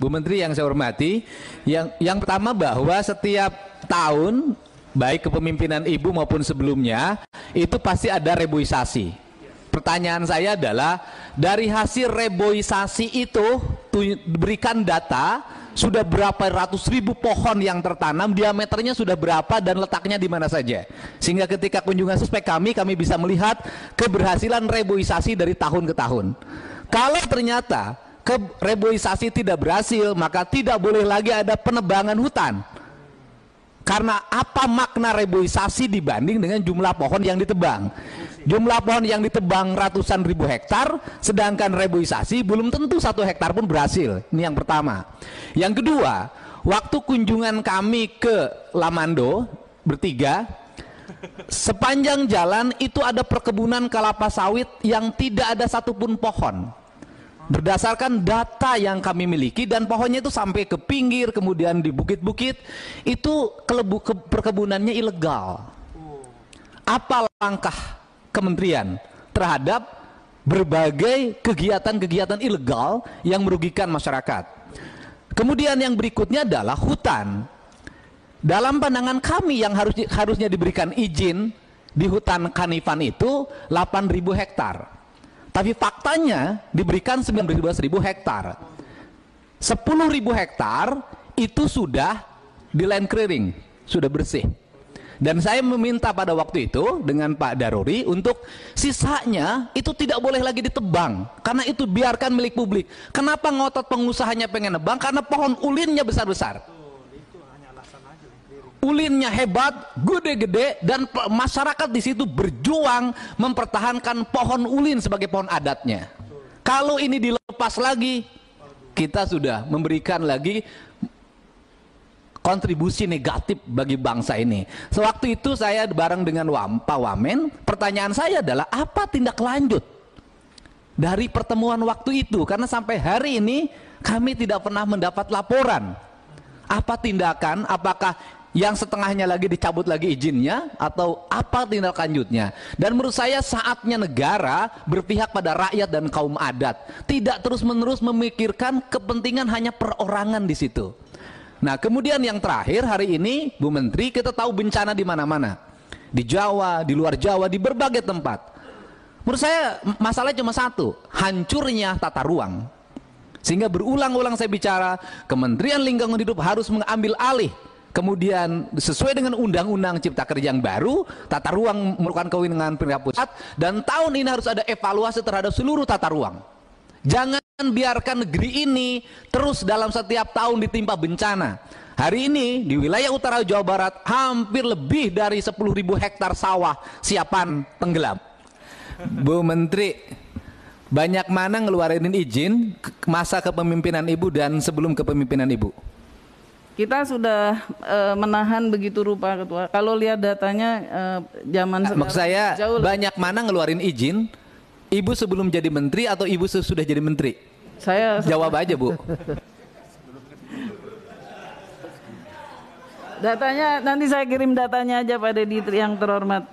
Bu Menteri yang saya hormati, yang pertama bahwa setiap tahun baik kepemimpinan Ibu maupun sebelumnya itu pasti ada reboisasi. Pertanyaan saya adalah dari hasil reboisasi itu berikan data sudah berapa ratus ribu pohon yang tertanam, diameternya sudah berapa dan letaknya di mana saja, sehingga ketika kunjungan suspek kami bisa melihat keberhasilan reboisasi dari tahun ke tahun. Kalau ternyata reboisasi tidak berhasil, maka tidak boleh lagi ada penebangan hutan. Karena apa makna reboisasi dibanding dengan jumlah pohon yang ditebang? Jumlah pohon yang ditebang ratusan ribu hektar, sedangkan reboisasi belum tentu 1 hektar pun berhasil. Ini yang pertama. Yang kedua, waktu kunjungan kami ke Lamando bertiga, sepanjang jalan itu ada perkebunan kelapa sawit yang tidak ada satupun pohon. Berdasarkan data yang kami miliki, dan pohonnya itu sampai ke pinggir, kemudian di bukit-bukit, itu perkebunannya ilegal. Apa langkah kementerian terhadap berbagai kegiatan-kegiatan ilegal yang merugikan masyarakat? Kemudian yang berikutnya adalah hutan. Dalam pandangan kami yang harusnya diberikan izin di hutan Kanifan itu 8.000 hektar. Tapi faktanya diberikan 19.000 hektar. 10.000 hektar itu sudah di land clearing, sudah bersih. Dan saya meminta pada waktu itu dengan Pak Daruri untuk sisanya itu tidak boleh lagi ditebang, karena itu biarkan milik publik. Kenapa ngotot pengusahanya pengen nebang? Karena pohon ulinnya besar-besar. Ulinnya hebat, gede-gede, dan masyarakat di situ berjuang mempertahankan pohon ulin sebagai pohon adatnya. Kalau ini dilepas lagi, kita sudah memberikan lagi kontribusi negatif bagi bangsa ini. Sewaktu itu saya bareng dengan Pak Wamen, pertanyaan saya adalah apa tindak lanjut dari pertemuan waktu itu? Karena sampai hari ini kami tidak pernah mendapat laporan. Apa tindakan, apakah yang setengahnya lagi dicabut lagi izinnya, atau apa tindak lanjutnya? Dan menurut saya saatnya negara berpihak pada rakyat dan kaum adat, tidak terus-menerus memikirkan kepentingan hanya perorangan di situ. Nah, kemudian yang terakhir hari ini, Bu Menteri, kita tahu bencana di mana-mana, di Jawa, di luar Jawa, di berbagai tempat. Menurut saya masalahnya cuma satu, hancurnya tata ruang. Sehingga berulang-ulang saya bicara, Kementerian Lingkungan Hidup harus mengambil alih. Kemudian sesuai dengan Undang-Undang Cipta Kerja yang baru, tata ruang merupakan kewenangan pemerintah pusat, dan tahun ini harus ada evaluasi terhadap seluruh tata ruang. Jangan biarkan negeri ini terus dalam setiap tahun ditimpa bencana. Hari ini di wilayah utara Jawa Barat hampir lebih dari 10.000 hektar sawah siapan tenggelam. Bu Menteri, banyak mana ngeluarin izin masa kepemimpinan Ibu dan sebelum kepemimpinan Ibu? Kita sudah menahan begitu rupa, Ketua. Kalau lihat datanya zaman sekarang, maksud saya jauh banyak mana ngeluarin izin Ibu sebelum jadi menteri atau Ibu sudah jadi menteri? Saya jawab aja, Bu. Datanya nanti saya kirim datanya aja pada yang terhormat.